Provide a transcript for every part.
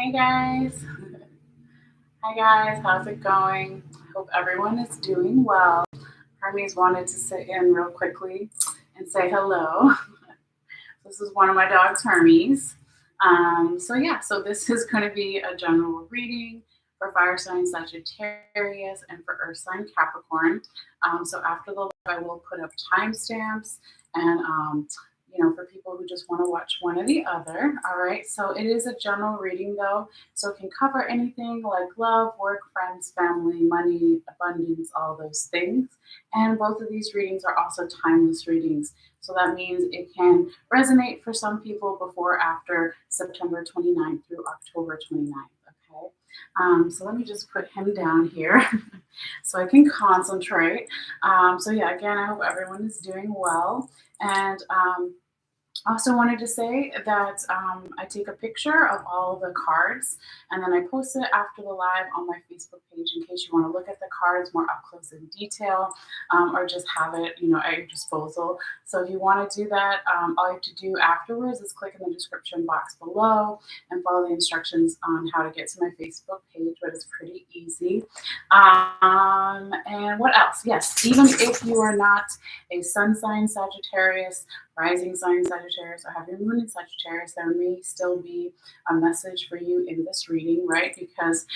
Hey guys. Hi guys, how's it going? I hope everyone is doing well. Hermes wanted to sit in real quickly and say hello. This is one of my dogs, Hermes. So this is going to be a general reading for fire sign Sagittarius and for earth sign Capricorn. So after the live, I will put up timestamps and for people who just want to watch one or the other. All right. So it is a general reading though, so it can cover anything like love, work, friends, family, money, abundance, all those things. And both of these readings are also timeless readings. So that means it can resonate for some people before or after September 29th through October 29th. Okay. So let me just put him down here so I can concentrate. Again, I hope everyone is doing well. And also wanted to say that I take a picture of all the cards and then I post it after the live on my Facebook page in case you want to look at the cards more up close in detail, or just have it, at your disposal. So if you want to do that, all you have to do afterwards is click in the description box below and follow the instructions on how to get to my Facebook page, but it's pretty easy. And what else? Yes, even if you are not a sun sign Sagittarius, rising sign Sagittarius, or have your moon in Sagittarius, there may still be a message for you in this reading, right? Because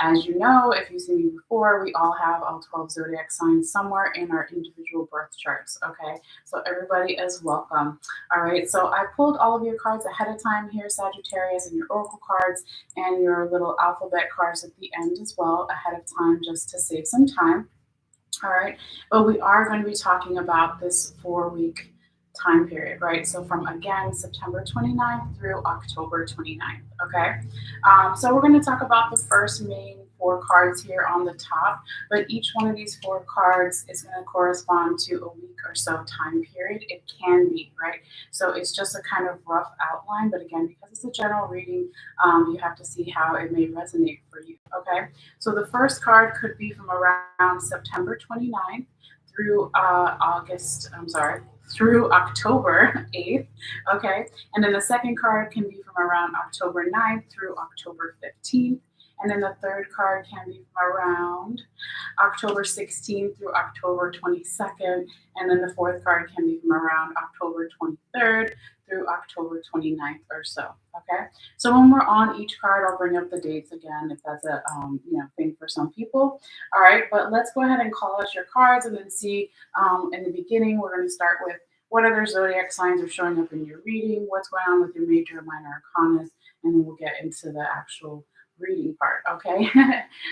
as you know, if you've seen me before, we all have all 12 zodiac signs somewhere in our individual birth charts, okay? So everybody is welcome. All right, so I pulled all of your cards ahead of time here, Sagittarius, and your oracle cards and your little alphabet cards at the end as well ahead of time just to save some time. All right, but we are going to be talking about this 4-week time period, right? So from again September 29th through October 29th. Okay, so we're going to talk about the first main 4 cards here on the top, but each one of these 4 cards is going to correspond to a week or so time period. It can be, right? So it's just a kind of rough outline, but again, because it's a general reading, you have to see how it may resonate for you. Okay, so the first card could be from around September 29th through through October 8th, okay? And then the second card can be from around October 9th through October 15th. And then the third card can be from around October 16th through October 22nd. And then the fourth card can be from around October 23rd through October 29th or so, okay? So when we're on each card, I'll bring up the dates again if that's a thing for some people. All right, but let's go ahead and call out your cards and then see in the beginning, we're going to start with what other zodiac signs are showing up in your reading, what's going on with your major and minor arcanas, and then we'll get into the actual reading part, okay?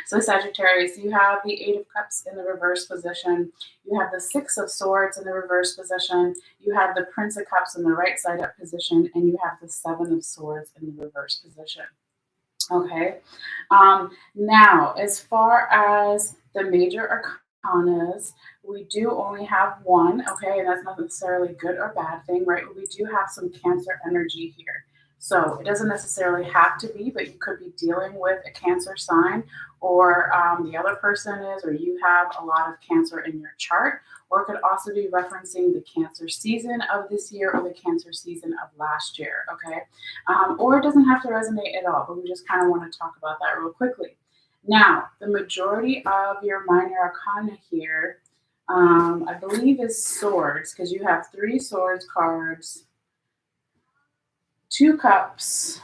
So Sagittarius, you have the 8 of Cups in the reverse position. You have the 6 of Swords in the reverse position. You have the Prince of Cups in the right side up position, and you have the 7 of Swords in the reverse position. Okay. Now, as far as the major arcanas, we do only have one, okay, and that's not necessarily a good or bad thing, right? We do have some Cancer energy here. So it doesn't necessarily have to be, but you could be dealing with a Cancer sign, or the other person is, or you have a lot of Cancer in your chart, or it could also be referencing the Cancer season of this year or the Cancer season of last year, okay? Or it doesn't have to resonate at all, but we just kind of want to talk about that real quickly. Now, the majority of your minor arcana here, I believe, is Swords, because you have 3 Swords cards, 2 Cups,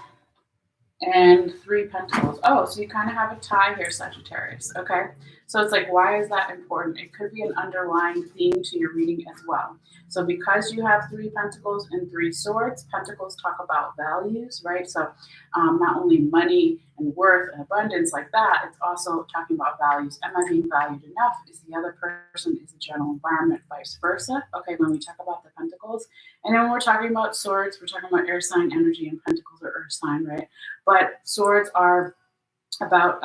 and 3 Pentacles. Oh, so you kind of have a tie here, Sagittarius, okay? So it's like, why is that important? It could be an underlying theme to your reading as well. So because you have 3 Pentacles and 3 Swords, Pentacles talk about values, right? So not only money and worth and abundance like that, it's also talking about values. Am I being valued enough? Is the other person, is the general environment, vice versa? Okay, when we talk about the Pentacles. And then when we're talking about Swords, we're talking about air sign energy, and Pentacles are earth sign, right? But Swords are about,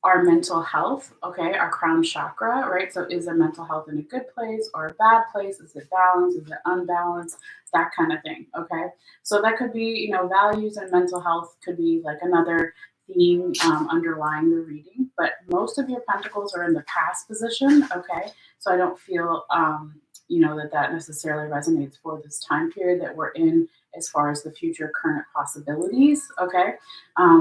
our mental health, okay, our crown chakra, right? So is our mental health in a good place or a bad place? Is it balanced? Is it unbalanced? That kind of thing, okay? So that could be, values and mental health could be like another theme underlying the reading. But most of your pentacles are in the past position, okay? So I don't feel that necessarily resonates for this time period that we're in as far as the future current possibilities, okay?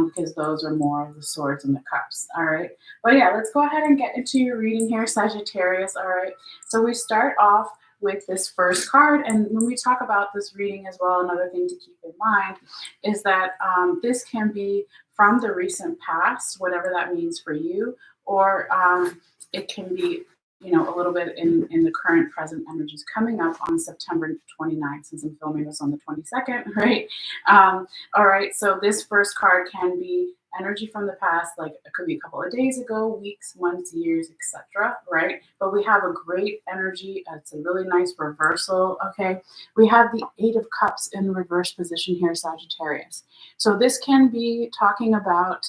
Because those are more of the swords and the cups, all right? But yeah, let's go ahead and get into your reading here, Sagittarius, all right? So we start off with this first card, and when we talk about this reading as well, another thing to keep in mind is that this can be from the recent past, whatever that means for you, or it can be a little bit in the current present energies coming up on September 29th, since I'm filming this on the 22nd, right? All right, so this first card can be energy from the past, like it could be a couple of days ago, weeks, months, years, etc., right? But we have a great energy. It's a really nice reversal, okay? We have the Eight of Cups in the reverse position here, Sagittarius. So this can be talking about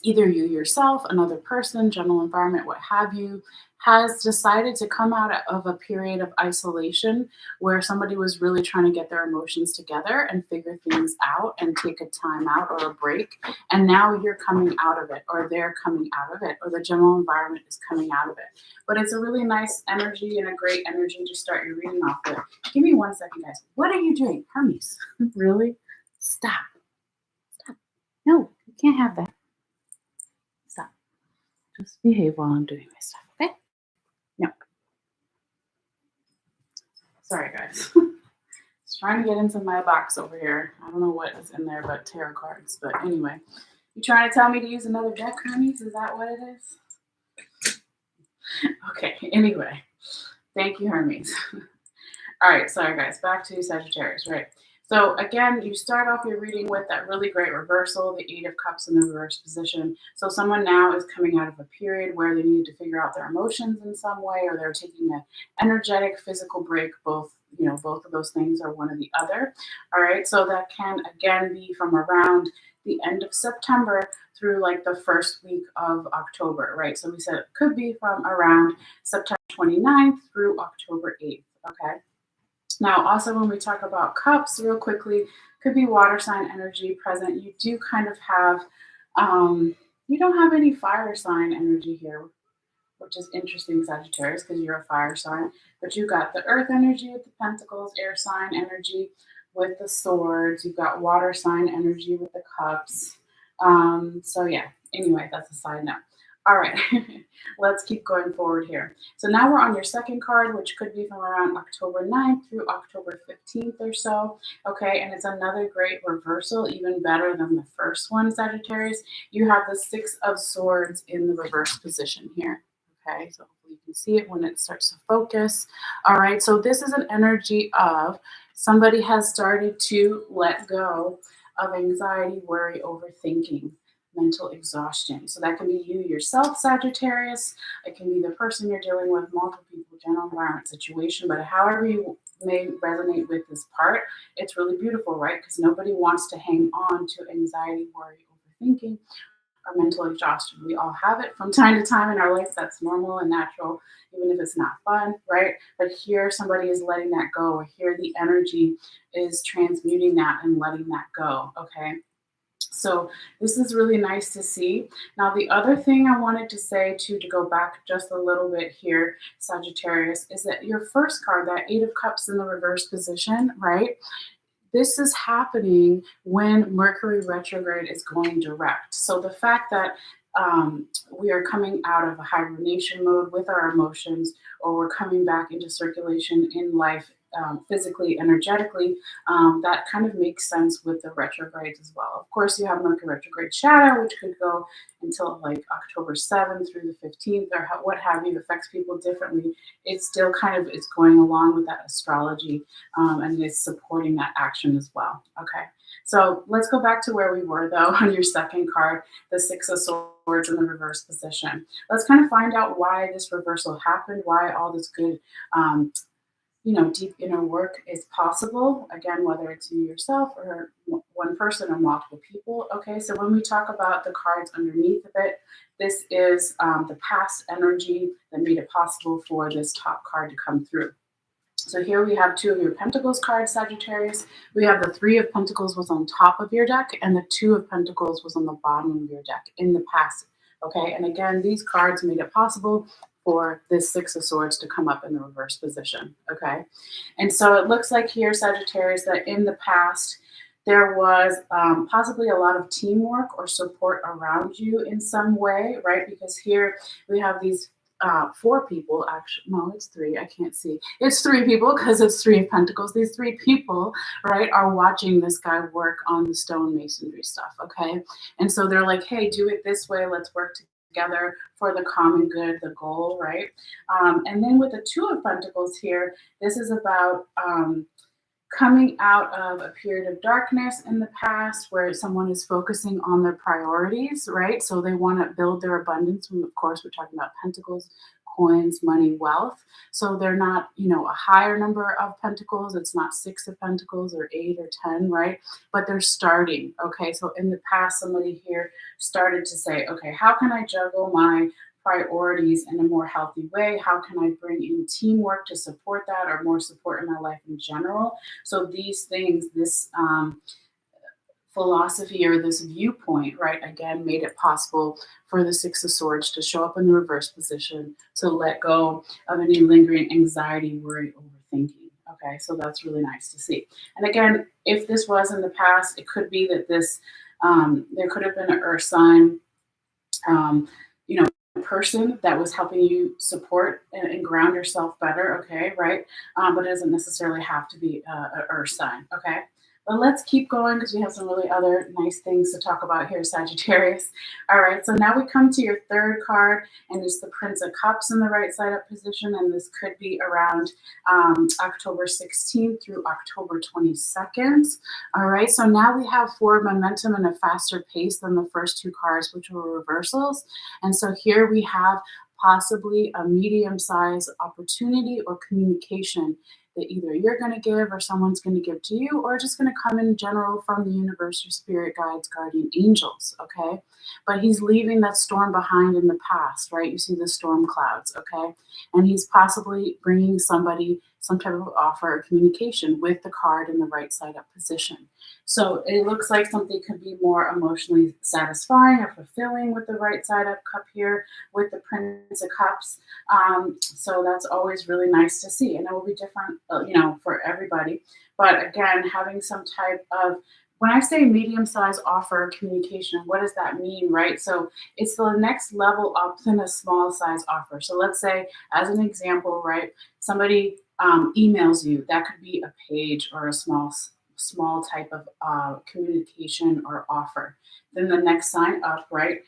either you yourself, another person, general environment, what have you, has decided to come out of a period of isolation where somebody was really trying to get their emotions together and figure things out and take a time out or a break. And now you're coming out of it, or they're coming out of it, or the general environment is coming out of it. But it's a really nice energy and a great energy to start your reading off with. Give me 1 second, guys. What are you doing? Hermes, really? Stop. Stop. No, you can't have that. Stop. Just behave while I'm doing my stuff, okay? No. Sorry, guys. Just trying to get into my box over here. I don't know what is in there but tarot cards. But anyway, you trying to tell me to use another deck, Hermes? Is that what it is? Okay, anyway. Thank you, Hermes. All right, sorry, guys. Back to Sagittarius, right? So again, you start off your reading with that really great reversal, the Eight of Cups in the reverse position. So someone now is coming out of a period where they need to figure out their emotions in some way, or they're taking an energetic, physical break. Both of those things are one or the other. All right, so that can again be from around the end of September through like the first week of October, right? So we said it could be from around September 29th through October 8th, okay? Now, also when we talk about cups, real quickly, could be water sign energy present. You do kind of have, you don't have any fire sign energy here, which is interesting, Sagittarius, because you're a fire sign. But you got the earth energy with the pentacles, air sign energy with the swords. You've got water sign energy with the cups. So yeah, anyway, that's a side note. All right, let's keep going forward here. So now we're on your second card, which could be from around October 9th through October 15th or so. Okay, and it's another great reversal, even better than the first one, Sagittarius. You have the Six of Swords in the reverse position here. Okay, so hopefully you can see it when it starts to focus. All right, so this is an energy of somebody has started to let go of anxiety, worry, overthinking, mental exhaustion. So that can be you yourself, Sagittarius. It can be the person you're dealing with, multiple people, general environment, situation. But however you may resonate with this part, it's really beautiful, right? Because nobody wants to hang on to anxiety, worry, overthinking, or mental exhaustion. We all have it from time to time in our life. That's normal and natural, even if it's not fun, right? But here somebody is letting that go, or here the energy is transmuting that and letting that go, okay? So this is really nice to see. Now, the other thing I wanted to say to go back just a little bit here, Sagittarius, is that your first card, that Eight of Cups in the reverse position, right? This is happening when Mercury retrograde is going direct. So the fact that we are coming out of a hibernation mode with our emotions, or we're coming back into circulation in life, physically, energetically, that kind of makes sense with the retrogrades as well. Of course, you have Mercury retrograde shadow, which could go until like October 7th through the 15th, or what have you. It affects people differently. It's still kind of, it's going along with that astrology, and it's supporting that action as well. Okay, so let's go back to where we were though on your second card, the Six of Swords in the reverse position. Let's kind of find out why this reversal happened, why all this good deep inner work is possible. Again, whether it's you yourself or one person or multiple people. Okay, so when we talk about the cards underneath of it, this is the past energy that made it possible for this top card to come through. So here we have Two of your Pentacles cards, Sagittarius. We have the Three of Pentacles was on top of your deck, and the Two of Pentacles was on the bottom of your deck in the past. Okay, and again, these cards made it possible for this Six of Swords to come up in the reverse position, okay? And so it looks like here, Sagittarius, that in the past, there was possibly a lot of teamwork or support around you in some way, right? Because here we have these four people, actually, no, it's three, I can't see. It's three people because it's Three of Pentacles. These three people, right, are watching this guy work on the stone masonry stuff, okay? And so they're like, hey, do it this way, let's work together for the common good, the goal, right? And then with the Two of Pentacles here, this is about coming out of a period of darkness in the past where someone is focusing on their priorities, right? So they want to build their abundance. And of course, we're talking about pentacles, coins, money, wealth. So they're not, a higher number of pentacles. It's not Six of Pentacles or 8 or 10, right? But they're starting, okay? So in the past, somebody here started to say, okay, how can I juggle my priorities in a more healthy way? How can I bring in teamwork to support that, or more support in my life in general? So these things, this philosophy or this viewpoint, right, again, made it possible for the Six of Swords to show up in the reverse position, to let go of any lingering anxiety, worry, overthinking. Okay, so that's really nice to see. And again, if this was in the past, it could be that this, there could have been an earth sign, person that was helping you support and ground yourself better, okay, right? But it doesn't necessarily have to be an earth sign, okay? But let's keep going because we have some really other nice things to talk about here, Sagittarius. All right, so now we come to your third card, and it's the Prince of Cups in the right side up position, and this could be around October 16th through October 22nd. All right, so now we have forward momentum and a faster pace than the first two cards, which were reversals. And so here we have possibly a medium-sized opportunity or communication that either you're going to give or someone's going to give to you, or just going to come in general from the universe, your spirit guides, guardian angels, okay? But he's leaving that storm behind in the past, right? You see the storm clouds, okay? And he's possibly bringing somebody some type of offer or communication with the card in the right side up position. So it looks like something could be more emotionally satisfying or fulfilling with the right side up cup here with the Prince of Cups. So that's always really nice to see. And it will be different, for everybody. But again, having some type of, when I say medium-sized offer communication, what does that mean, right? So it's the next level up than a small size offer. So let's say, as an example, right, somebody emails you. That could be a page or a small type of communication or offer. Then the next sign up, right,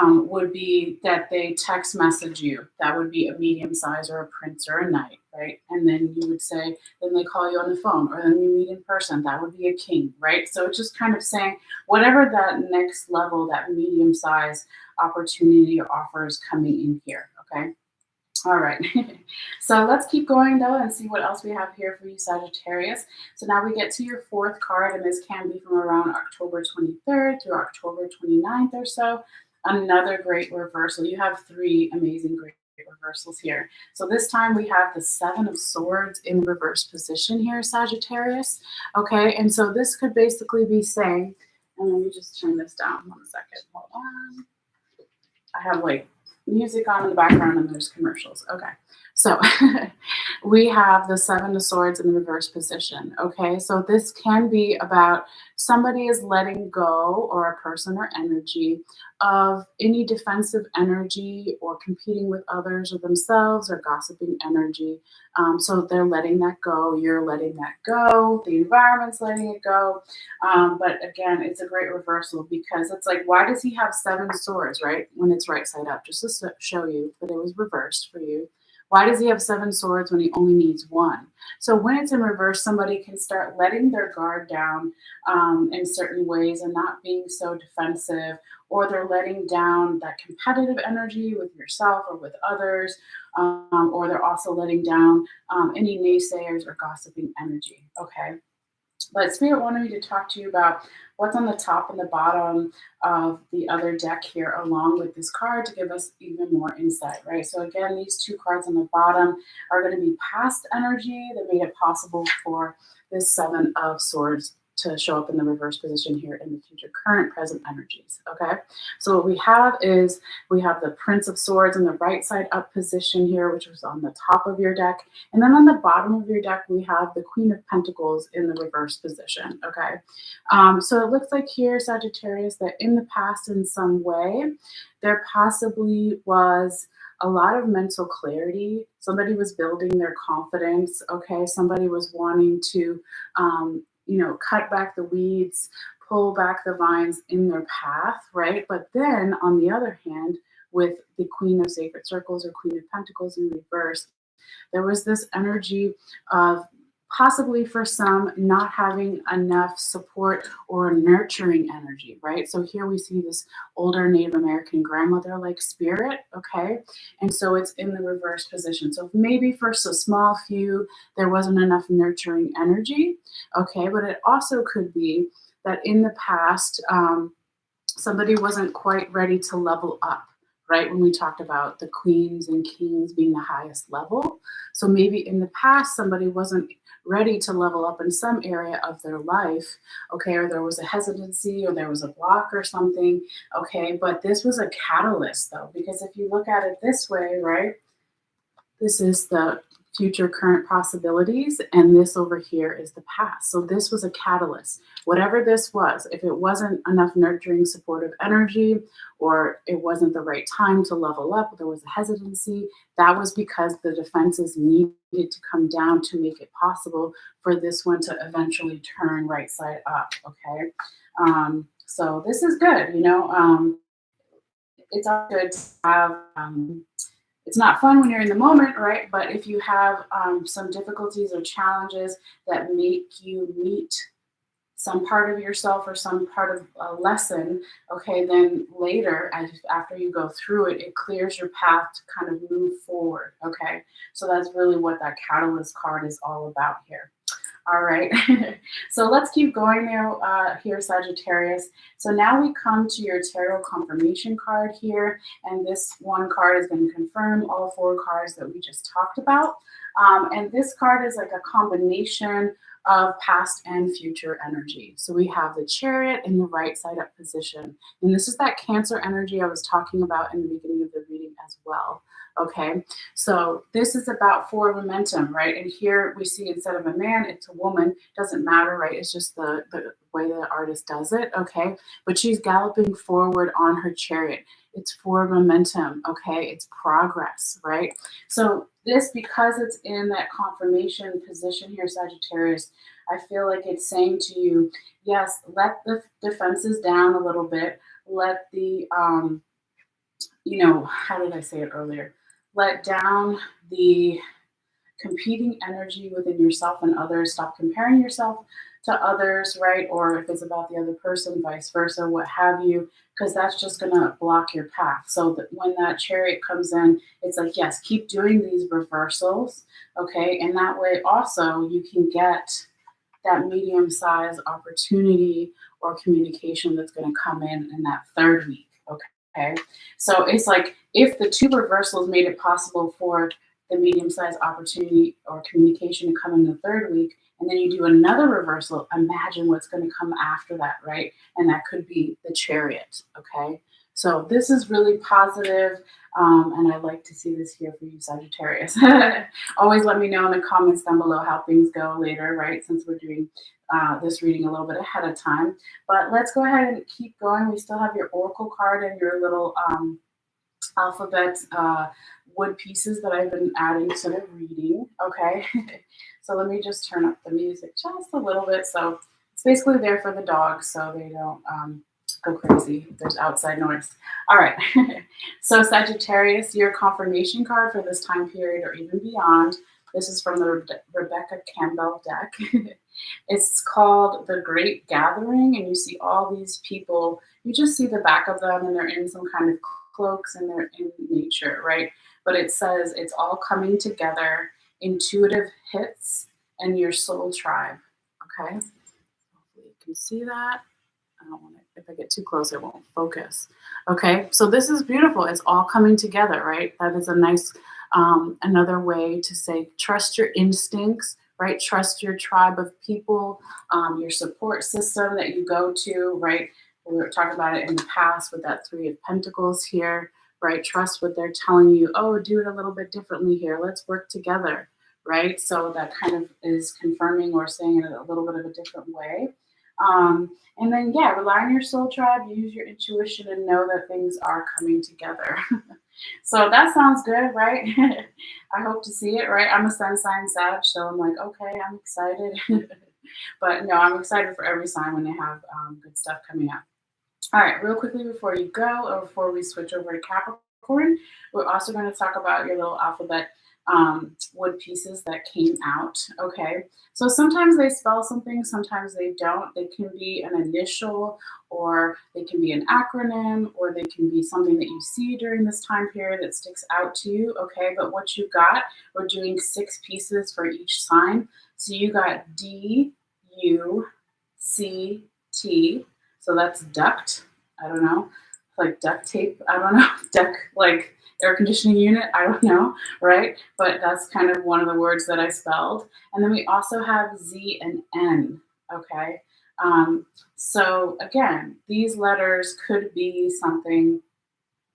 would be that they text message you. That would be a medium size or a prince or a knight, right? And then you would say, then they call you on the phone, or then you meet in person. That would be a king, right? So it's just kind of saying whatever that next level, that medium size opportunity or offer is coming in here, okay? All right, so let's keep going though and see what else we have here for you, Sagittarius. So now we get to your fourth card, and this can be from around October 23rd through October 29th or so. Another great reversal. You have three amazing great reversals here. So this time we have the Seven of Swords in reverse position here, Sagittarius. Okay, and so this could basically be saying, and let me just turn this down 1 second. Hold on. I have like music on in the background and there's commercials. Okay. So we have the Seven of Swords in the reverse position. Okay. So this can be about somebody is letting go, or a person or energy, of any defensive energy or competing with others or themselves, or gossiping energy. So they're letting that go. You're letting that go. The environment's letting it go. But again, it's a great reversal because it's like, why does he have seven swords, right? When it's right side up, just to show you that it was reversed for you. Why does he have seven swords when he only needs one? So when it's in reverse, somebody can start letting their guard down in certain ways and not being so defensive, or they're letting down that competitive energy with yourself or with others, or they're also letting down any naysayers or gossiping energy, okay? But Spirit wanted me to talk to you about what's on the top and the bottom of the other deck here, along with this card, to give us even more insight, right? So again, these two cards on the bottom are going to be past energy that made it possible for this Seven of Swords to show up in the reverse position here in the future current present energies. Okay, so what we have is we have the Prince of Swords in the right side up position here, which was on the top of your deck, and then on the bottom of your deck we have the Queen of Pentacles in the reverse position. Okay, so it looks like here, Sagittarius, that in the past in some way there possibly was a lot of mental clarity. Somebody was building their confidence. Okay, somebody was wanting to cut back the weeds, pull back the vines in their path, right? But then on the other hand, with the Queen of Sacred Circles or Queen of Pentacles in reverse, there was this energy of possibly for some not having enough support or nurturing energy, right? So here we see this older Native American grandmother like spirit, okay? And so it's in the reverse position. So maybe for a small few, there wasn't enough nurturing energy, okay? But it also could be that in the past, somebody wasn't quite ready to level up, right? When we talked about the queens and kings being the highest level. So maybe in the past, somebody wasn't ready to level up in some area of their life, okay, or there was a hesitancy or there was a block or something, okay, but this was a catalyst though, because if you look at it this way, right, this is the future current possibilities, and this over here is the past. So this was a catalyst. Whatever this was, if it wasn't enough nurturing supportive energy, or it wasn't the right time to level up, there was a hesitancy, that was because the defenses needed to come down to make it possible for this one to eventually turn right side up, okay? So this is good, it's all good to have it's not fun when you're in the moment, right? But if you have some difficulties or challenges that make you meet some part of yourself or some part of a lesson, okay, then later, after you go through it, it clears your path to kind of move forward, okay? So that's really what that catalyst card is all about here. All right, so let's keep going now here, Sagittarius. So now we come to your tarot confirmation card here, and this one card is going to confirm all 4 cards that we just talked about. And this card is like a combination of past and future energy. So we have the Chariot in the right side up position, and this is that Cancer energy I was talking about in the beginning of the reading as well. Okay, so this is about forward momentum, right? And here we see instead of a man, it's a woman. Doesn't matter, right? It's just the way the artist does it, okay? But she's galloping forward on her chariot. It's forward momentum, okay? It's progress, right? So this, because it's in that confirmation position here, Sagittarius, I feel like it's saying to you, yes, let the defenses down a little bit. Let the, how did I say it earlier? Let down the competing energy within yourself and others. Stop comparing yourself to others, right? Or if it's about the other person, vice versa, what have you, because that's just going to block your path. So that when that Chariot comes in, it's like, yes, keep doing these reversals, okay? And that way also you can get that medium-sized opportunity or communication that's going to come in that 3rd week, okay? So it's like if the 2 reversals made it possible for the medium-sized opportunity or communication to come in the 3rd week, and then you do another reversal, imagine what's going to come after that, right? And that could be the Chariot, okay? So this is really positive, and I like to see this here for you, Sagittarius. Always let me know in the comments down below how things go later, right? Since we're doing this reading a little bit ahead of time. But let's go ahead and keep going. We still have your Oracle card and your little alphabet wood pieces that I've been adding to the reading, okay? So let me just turn up the music just a little bit. So it's basically there for the dogs so they don't go crazy if there's outside noise. All right, so Sagittarius, your confirmation card for this time period or even beyond, this is from the Rebecca Campbell deck. It's called The Great Gathering, and you see all these people, you just see the back of them and they're in some kind of cloaks and they're in nature, right? But it says it's all coming together, intuitive hits, and your soul tribe, okay? Hopefully you can see that. I don't want to, if I get too close, it won't focus. Okay, so this is beautiful. It's all coming together, right? That is a nice, another way to say, trust your instincts, right? Trust your tribe of people, your support system that you go to, right? We were talking about it in the past with that Three of Pentacles here, right? Trust what they're telling you. Oh, do it a little bit differently here. Let's work together, right? So that kind of is confirming or saying it a little bit of a different way. And then, yeah, rely on your soul tribe, use your intuition, and know that things are coming together. So that sounds good, right? I hope to see it, right? I'm a sun sign Sag, so I'm like, okay, I'm excited. But no, I'm excited for every sign when they have good stuff coming up. All right, real quickly before you go, or before we switch over to Capricorn, we're also going to talk about your little alphabet wood pieces that came out. Okay, so sometimes they spell something, sometimes they don't. They can be an initial, or they can be an acronym, or they can be something that you see during this time period that sticks out to you. Okay, but what you got, we're doing 6 pieces for each sign. So you got D, U, C, T. So that's duct. I don't know. Like duct tape. I don't know. Duct, like air conditioning unit. I don't know. Right. But that's kind of one of the words that I spelled. And then we also have Z and N. Okay. So again, these letters could be something,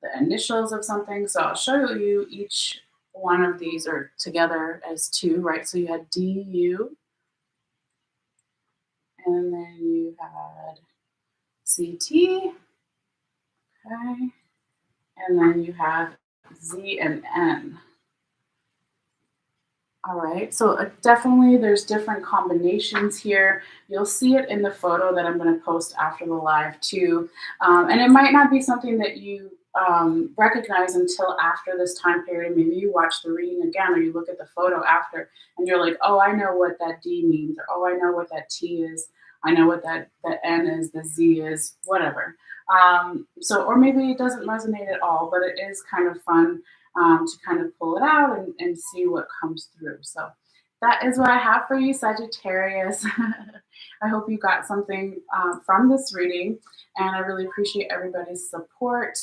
the initials of something. So I'll show you each one of these are together as 2, right? So you had DU, and then you had CT, okay, and then you have Z and N. All right, so definitely there's different combinations here. You'll see it in the photo that I'm going to post after the live too. And it might not be something that you recognize until after this time period. Maybe you watch the reading again, or you look at the photo after and you're like, oh, I know what that D means, or oh, I know what that T is. I know what that N is, the Z is, whatever. Or maybe it doesn't resonate at all, but it is kind of fun to kind of pull it out and see what comes through. So that is what I have for you, Sagittarius. I hope you got something from this reading, and I really appreciate everybody's support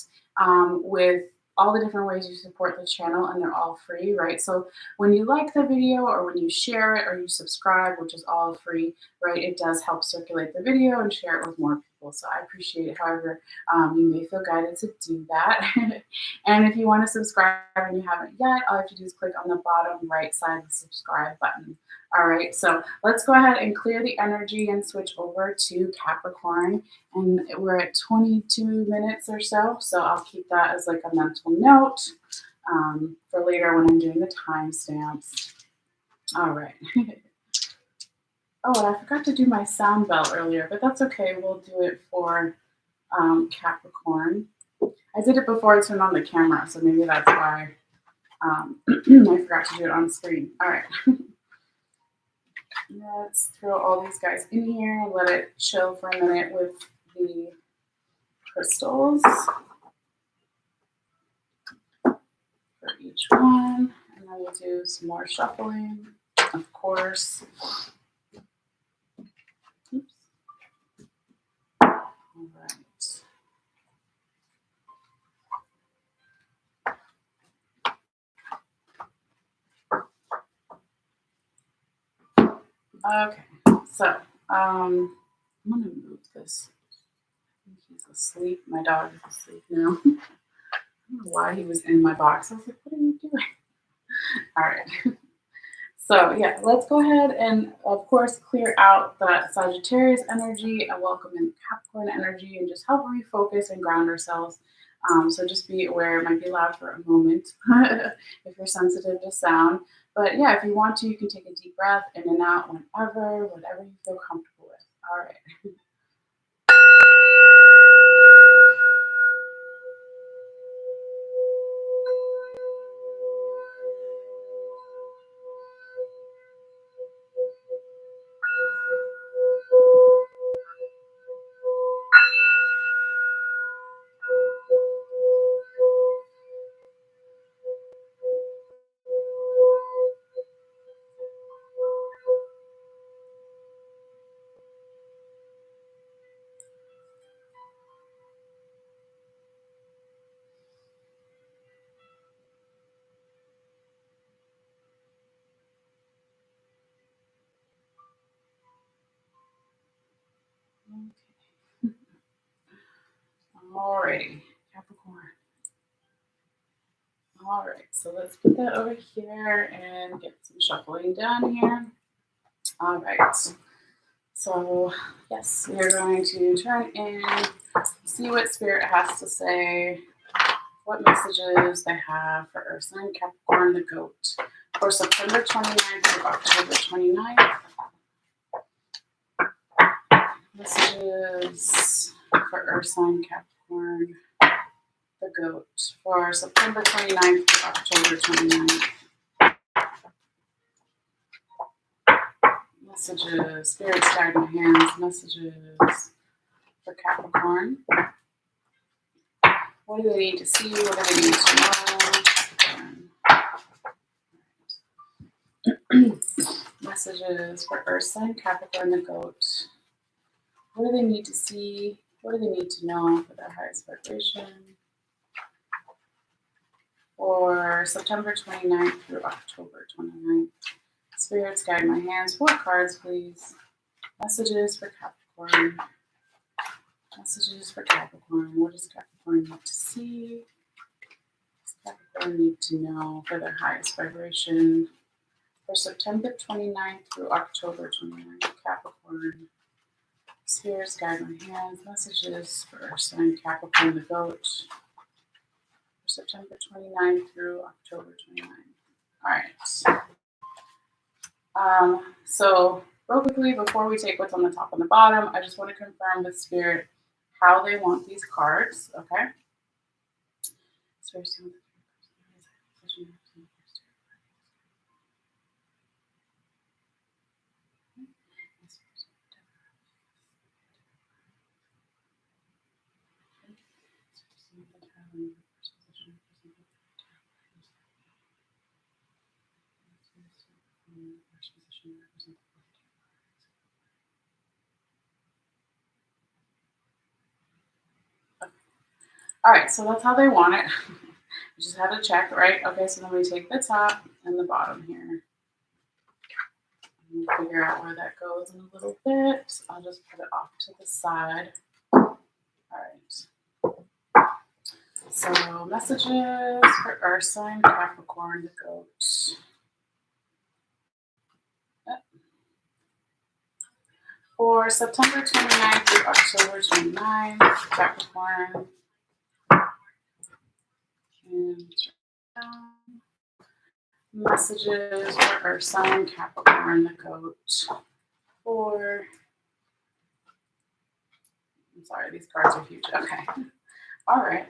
with all the different ways you support the channel, and they're all free, right? So when you like the video, or when you share it, or you subscribe, which is all free, right, it does help circulate the video and share it with more people. So I appreciate it. However, you may feel guided to do that. And if you want to subscribe and you haven't yet, all you have to do is click on the bottom right side of the subscribe button. All right, so let's go ahead and clear the energy and switch over to Capricorn. And we're at 22 minutes or so, so I'll keep that as like a mental note for later when I'm doing the timestamps. All right. Oh, and I forgot to do my sound bell earlier, but that's okay. We'll do it for Capricorn. I did it before I turned on the camera, so maybe that's why I forgot to do it on screen. All right. Let's throw all these guys in here and let it chill for a minute with the crystals for each one. And then we'll do some more shuffling, of course. Oops. All right. Okay, so I'm gonna move this. I think he's asleep. My dog is asleep now. I don't know why he was in my box. I was like, what are you doing? All right. So yeah, let's go ahead and of course clear out that Sagittarius energy and welcome in Capricorn energy and just help refocus and ground ourselves. So just be aware it might be loud for a moment if you're sensitive to sound. But yeah, if you want to, you can take a deep breath in and out whenever, whatever you feel comfortable with. All right. Alrighty, Capricorn. All right, so let's put that over here and get some shuffling done here. All right, so yes, we're going to turn in, see what Spirit has to say, what messages they have for Earth sign Capricorn, the goat, for September 29th through October 29th. Messages for Earth sign Capricorn, the goat, for September 29th to October 29th. Messages, Spirit's guide my hands, messages for Capricorn. What do they need to see? What do they need to know? Messages for Earth sign Capricorn, the goat. What do they need to see? What do they need to know for their highest vibration? For September 29th through October 29th. Spirits guide my hands. 4 cards, please. Messages for Capricorn. Messages for Capricorn. What does Capricorn need to see? What does Capricorn need to know for their highest vibration? For September 29th through October 29th. Capricorn. Spirits guide my hands. Messages for Earth sign Capricorn, the goat. For September 29th through October 29th. All right. So real quickly, before we take what's on the top and the bottom, I just want to confirm with Spirit how they want these cards, okay? All right, so that's how they want it. We just had to check, right? Okay, so then we take the top and the bottom here. We'll figure out where that goes in a little bit. I'll just put it off to the side. All right. So messages for Earth sign Capricorn, the goat. For September 29th through October 29th, Capricorn. And messages for Earth sign Capricorn, the goat. For, I'm sorry, these cards are huge. Okay. All right.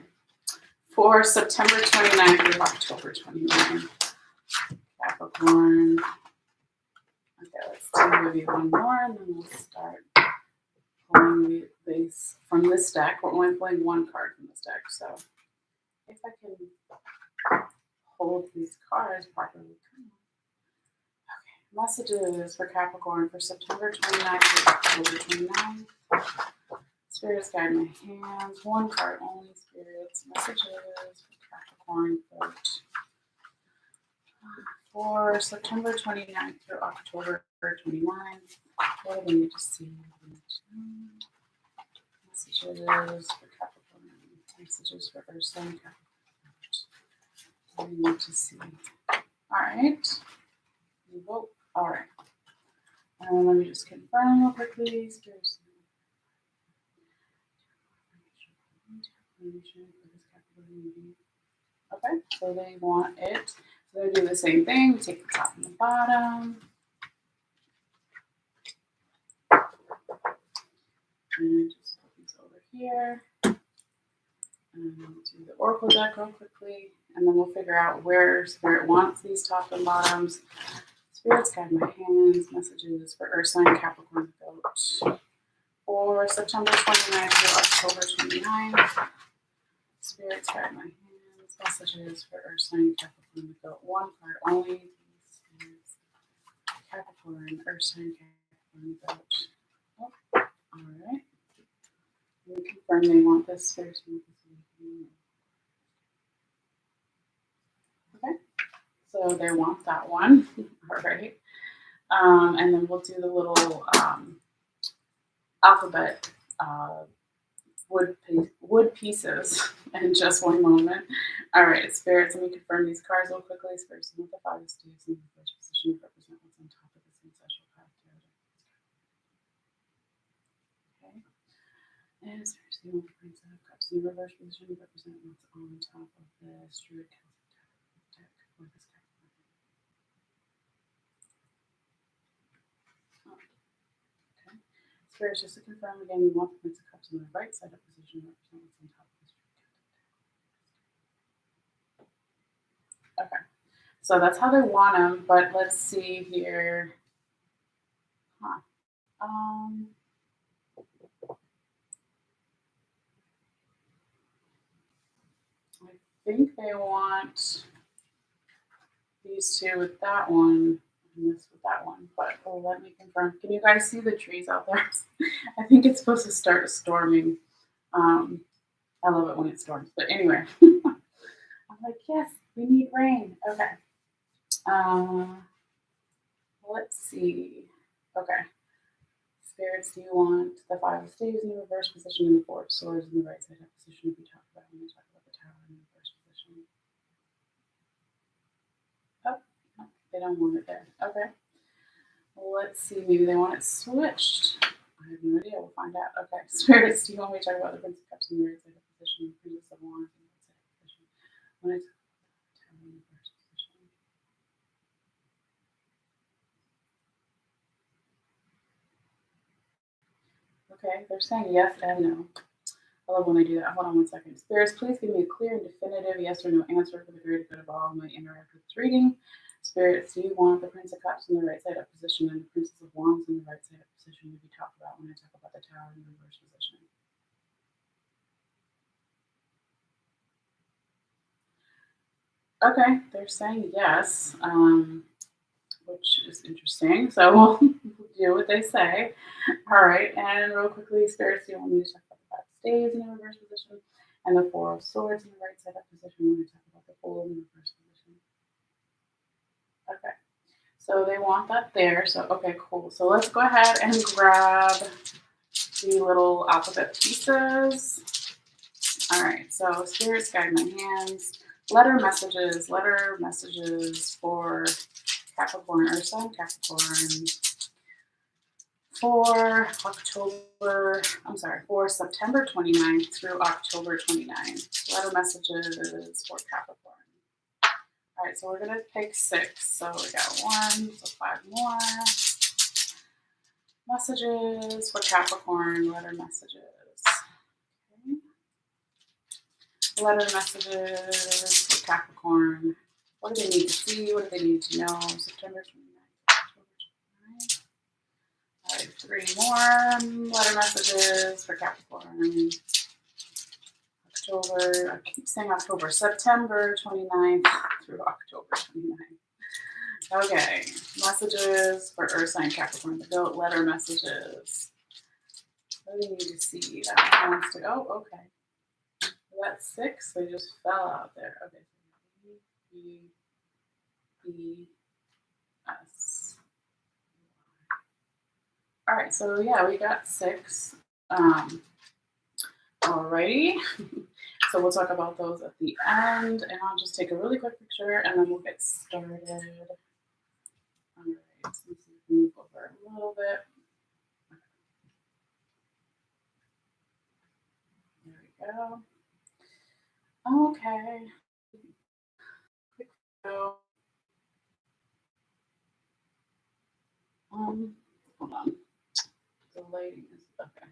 For September 29th through October 29th, Capricorn. Okay, let's do maybe one more and then we'll start pulling these from this deck. We're only pulling one card from this deck, so if I can hold these cards properly. Okay, messages for Capricorn for September 29th to October 29th. Spirits guide my hands. 1 card only, Spirits. Messages for Capricorn goat. For September 29th through October 29th. What do we need to see? Messages for Capricorn. Messages for Earth sign Capricorn. What do we need to see? All right. Vote. All right. And let me just confirm real quickly. Okay, so they want it. So they do the same thing. We take the top and the bottom. And just put these over here. And we'll do the Oracle deck real quickly. And then we'll figure out where Spirit wants these top and bottoms. Spirits guide my hands. Messages for Earth sign Capricorn goat. For September 29th through October 29th. Spirits guide my hands. Messages for Earth sign Capricorn goat. 1 card only. This is Capricorn, Earth sign Capricorn goat. Oh, all right. We confirm they want this. Spirits want this. Okay. So they want that one. All right. And then we'll do the little alphabet wood pieces in just one moment. All right, spirits, let me confirm these cards real quickly. Spirits, with the 5 of Spades in the first position to represent what's on top of this ancestral path. Okay. And spirits, the Prince of Cups in the reverse position to represent what's on top of this Druid deck for this Capricorn. Okay. Spirits, just to confirm again, you want the Prince of Cups on the right side of position to represent what's on top of this Druid deck. Okay. So that's how they want them, but let's see here. Huh. I think they want these two with that one and this with that one, but let me confirm. Can you guys see the trees out there? I think it's supposed to start storming. I love it when it storms, but anyway. I'm like, yes, we need rain. Okay. Let's see. Okay. Spirits, do you want the 5 of Spades in the reverse position and the 4 of Swords in the right side up position to be talked about when we talk about the Tower in the reverse position? Oh, no, they don't want it there. Okay. Well, let's see. Maybe they want it switched. I have no idea. We'll find out. Okay. Spirits, do you want me to talk about the Prince of Cups in the right side up position and the Princess of Wands in the right side up position when I talk about the Tower in the reverse position? Okay, they're saying yes and no. I love when I do that. Hold on one second. Spirits, please give me a clear and definitive yes or no answer for the greater good of all who might interact with this reading. Spirits, do you want the Prince of Cups in the right side up position and the Princess of Wands in the right side up position to be talked about when I talk about the Tower in the reverse position? Okay, they're saying yes, which is interesting. So we'll do what they say. All right, and real quickly, Spirits, do you want me to talk about the 5 of Spades in the reverse position and the 4 of Swords in the right side up position when we talk about the Fool in the reverse position? Okay, so they want that there. So, okay, cool. So let's go ahead and grab the little alphabet pieces. All right, so Spirits, guide my hands. Letter messages for Capricorn, Earth sign Capricorn for for September 29th through October 29th. Letter messages for Capricorn. All right, so we're gonna pick 6. So we got 1, so 5 more. Messages for Capricorn, letter messages. Okay. Letter messages for Capricorn. What do they need to see? What do they need to know? September 29th, October 29th. All right, 3 more letter messages for Capricorn. October, I keep saying October, September 29th through October 29th. Okay, messages for Earth sign Capricorn, the goat letter messages. What do you need to see? That one wants to go. Okay. That's 6. They just fell out there. Okay. E, B, S. All right. So yeah, we got 6. Alrighty. So we'll talk about those at the end, and I'll just take a really quick picture, and then we'll get started. All right. So let's see if we can move over a little bit. There we go. Okay. Quick photo. Hold on. The lighting is okay.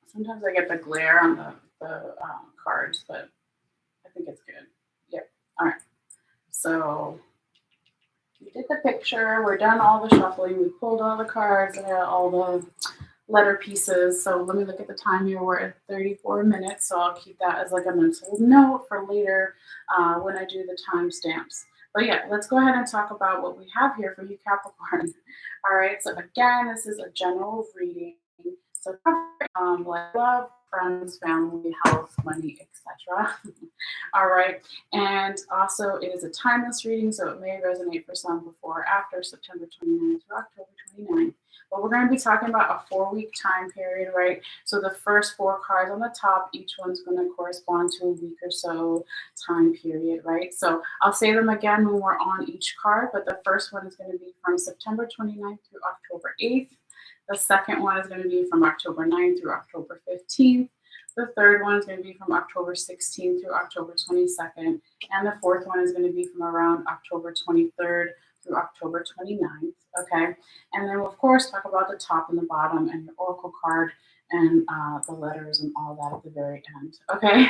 Sometimes I get the glare on the cards, but I think it's good. Yep. All right. So we did the picture. We're done all the shuffling. We pulled all the cards and all the letter pieces. So let me look at the time here. We're at 34 minutes. So I'll keep that as like a mental note for later when I do the timestamps. But yeah, let's go ahead and talk about what we have here for you, Capricorn. All right. So again, this is a general reading. So like love, friends, family, health, money, etc. All right. And also it is a timeless reading, so it may resonate for some before or after September 29th through October 29th. but we're going to be talking about a 4-week time period, right? So the first 4 cards on the top, each one's going to correspond to a week or so time period, right? So I'll say them again when we're on each card, but the first one is going to be from September 29th through October 8th. The second one is going to be from October 9th through October 15th. The third one is going to be from October 16th through October 22nd. And the fourth one is going to be from around October 23rd through October 29th. Okay. And then we'll, of course, talk about the top and the bottom and your oracle card and the letters and all that at the very end. Okay.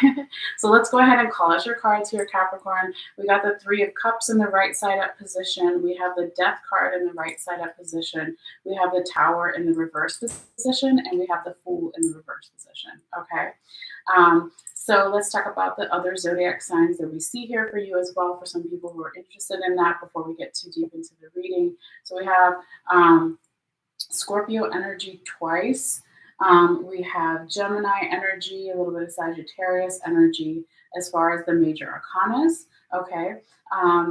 So let's go ahead and call out your cards here, Capricorn. We got the 3 of Cups in the right side up position. We have the Death card in the right side up position. We have the Tower in the reverse position, and we have the Fool in the reverse position. Okay. So let's talk about the other zodiac signs that we see here for you as well, for some people who are interested in that before we get too deep into the reading. So we have Scorpio energy twice. We have Gemini energy, a little bit of Sagittarius energy as far as the major arcanas. Okay.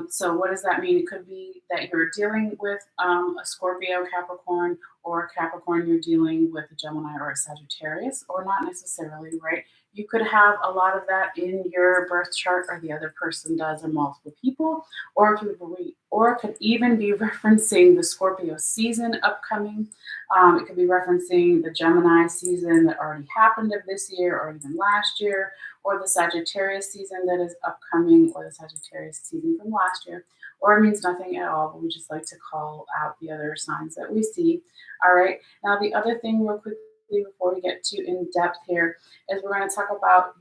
So what does that mean? It could be that you're dealing with a Scorpio, Capricorn, or Capricorn, you're dealing with a Gemini or a Sagittarius, or not necessarily, right? You could have a lot of that in your birth chart, or the other person does, or multiple people, or it could even be referencing the Scorpio season upcoming. It could be referencing the Gemini season that already happened of this year, or even last year, or the Sagittarius season that is upcoming, or the Sagittarius season from last year, or it means nothing at all, but we just like to call out the other signs that we see. All right. Now, the other thing real quickly before we get too in depth here is we're going to talk about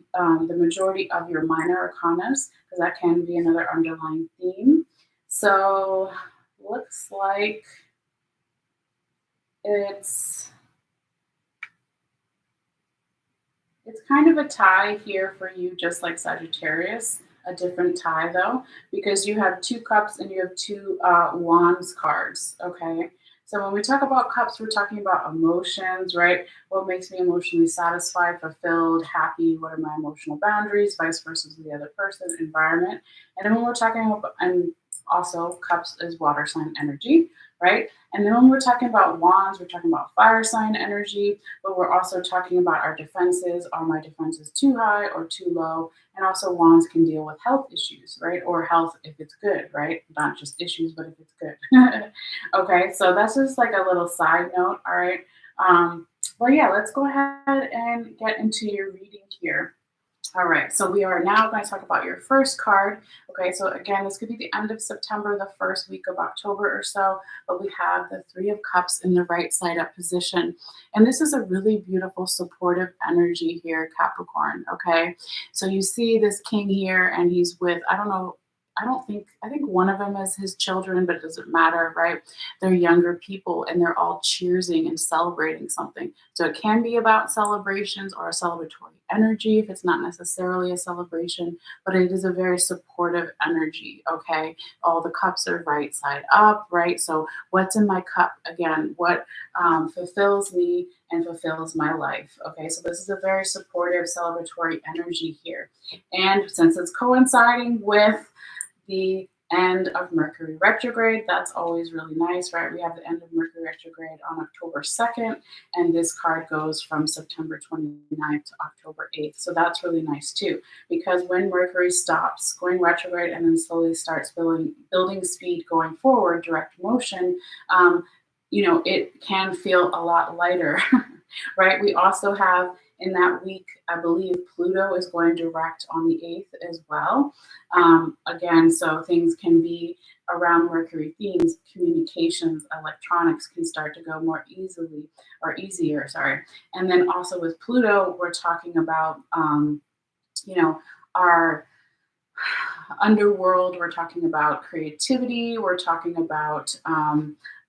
the majority of your minor arcanas, because that can be another underlying theme. So looks like it's kind of a tie here for you, just like Sagittarius. A different tie though, because you have 2 cups and you have 2 wands cards. Okay. So when we talk about cups, we're talking about emotions, right? What makes me emotionally satisfied, fulfilled, happy? What are my emotional boundaries? Vice versa to the other person, environment. And then when we're talking about, and also cups is water sign energy, right? And then when we're talking about wands, we're talking about fire sign energy, but we're also talking about our defenses. Are my defenses too high or too low? And also wands can deal with health issues, right? Or health if it's good, right? Not just issues, but if it's good. Okay, so that's just like a little side note, all right? Well, yeah, let's go ahead and get into your reading here. All right, so we are now going to talk about your first card. Okay, so again, this could be the end of September, the first week of October or so, but we have the 3 of Cups in the right side up position. And this is a really beautiful, supportive energy here, Capricorn, okay? So you see this king here, and he's with, I think one of them is his children, but it doesn't matter, right? They're younger people and they're all cheersing and celebrating something. So it can be about celebrations or a celebratory energy if it's not necessarily a celebration, but it is a very supportive energy, okay? All the cups are right side up, right? So what's in my cup? Again, what fulfills me and fulfills my life, okay? So this is a very supportive, celebratory energy here. And since it's coinciding with the end of Mercury retrograde, that's always really nice, right? We have the end of Mercury retrograde on October 2nd, and this card goes from September 29th to October 8th. So that's really nice too, because when Mercury stops going retrograde and then slowly starts building speed going forward, direct motion, it can feel a lot lighter, right? We also have in that week, I believe Pluto is going direct on the 8th as well. Again, so things can be around Mercury themes, communications, electronics can start to go more easily or easier, sorry. And then also with Pluto, we're talking about, our underworld, we're talking about creativity, we're talking about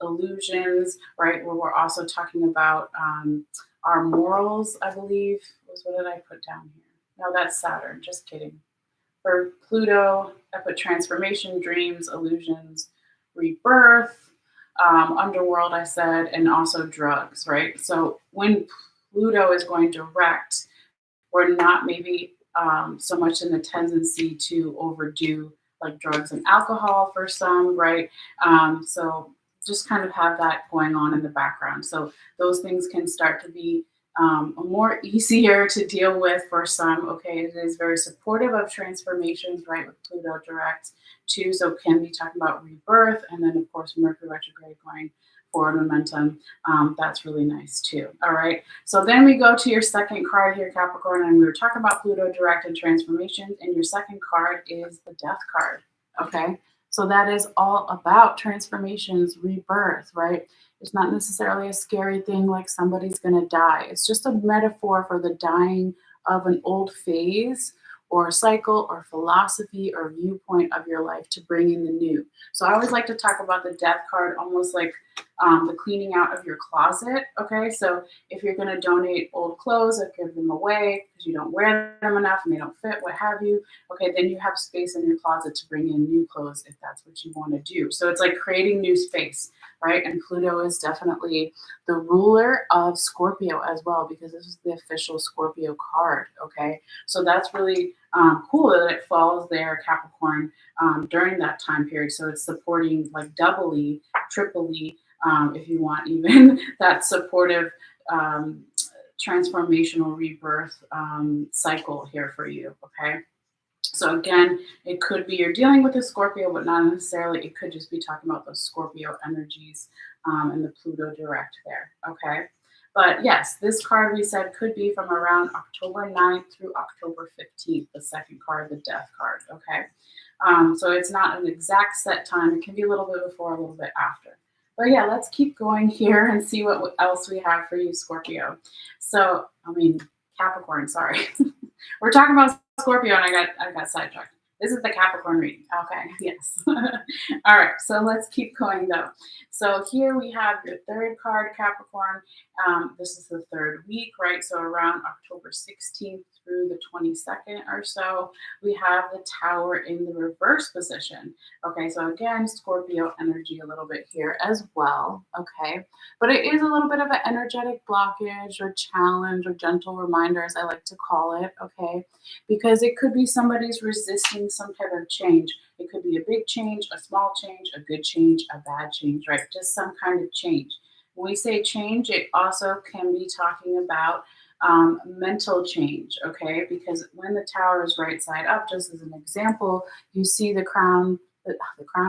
illusions, right? Where we're also talking about our morals, I believe. What did I put down here? No, that's Saturn, just kidding. For Pluto, I put transformation, dreams, illusions, rebirth, underworld, I said, and also drugs, right? So when Pluto is going direct, we're not maybe so much in the tendency to overdo like drugs and alcohol for some, right? So just kind of have that going on in the background. So those things can start to be more easier to deal with for some. Okay, it is very supportive of transformations, right, with Pluto direct too. So can be talking about rebirth, and then of course Mercury retrograde going forward momentum. That's really nice too. All right. So then we go to your second card here, Capricorn, and we were talking about Pluto direct and transformations, and your second card is the Death card. Okay. So that is all about transformations, rebirth, right? It's not necessarily a scary thing like somebody's going to die. It's just a metaphor for the dying of an old phase or cycle or philosophy or viewpoint of your life to bring in the new. So I always like to talk about the Death card almost like the cleaning out of your closet. Okay, so if you're going to donate old clothes or give them away because you don't wear them enough and they don't fit, what have you, okay, then you have space in your closet to bring in new clothes if that's what you want to do. So it's like creating new space, right? And Pluto is definitely the ruler of Scorpio as well, because this is the official Scorpio card. Okay, so that's really cool that it falls there, Capricorn, during that time period. So it's supporting like doubly, triply, if you want, even that supportive transformational rebirth cycle here for you. Okay. So again, it could be you're dealing with a Scorpio, but not necessarily. It could just be talking about those Scorpio energies and the Pluto direct there. Okay. But yes, this card we said could be from around October 9th through October 15th, the second card, the Death card. Okay. So it's not an exact set time. It can be a little bit before, a little bit after. But yeah, let's keep going here and see what else we have for you, Scorpio. So, Capricorn, sorry. We're talking about Scorpio and I got sidetracked. This is the Capricorn reading. Okay, yes. All right, so let's keep going though. So here we have your third card, Capricorn. This is the third week, right? So around October 16th through the 22nd or so, we have the Tower in the reverse position. Okay, so again, Scorpio energy a little bit here as well. Okay, but it is a little bit of an energetic blockage or challenge or gentle reminder, as I like to call it. Okay, because it could be somebody's resisting some type of change. It could be a big change, a small change, a good change, a bad change, right? Just some kind of change. When we say change, it also can be talking about mental change, okay? Because when the Tower is right side up, just as an example, you see the crown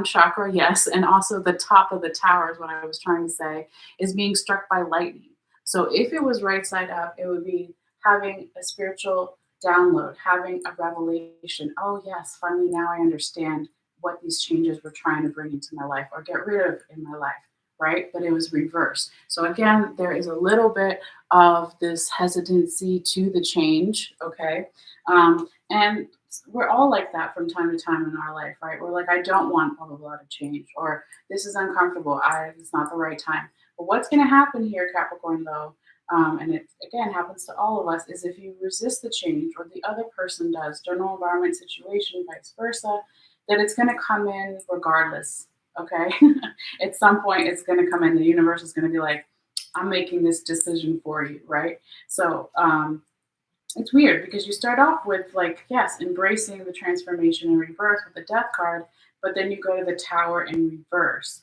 chakra, yes, and also the top of the tower is what I was trying to say, is being struck by lightning. So if it was right side up, it would be having a spiritual download, having a revelation. Oh, yes, finally now I understand what these changes were trying to bring into my life or get rid of in my life, right? But it was reversed. So again, there is a little bit of this hesitancy to the change, okay? And we're all like that from time to time in our life, right? We're like, I don't want blah, blah, blah to change, or this is uncomfortable. It's not the right time. But what's going to happen here, Capricorn, though, and it again happens to all of us, is if you resist the change or the other person does, general environment situation, vice versa, that it's going to come in regardless. Okay. At some point, it's going to come in. The universe is going to be like, I'm making this decision for you. Right. So, it's weird because you start off with like, yes, embracing the transformation and rebirth with the Death card, but then you go to the Tower in reverse.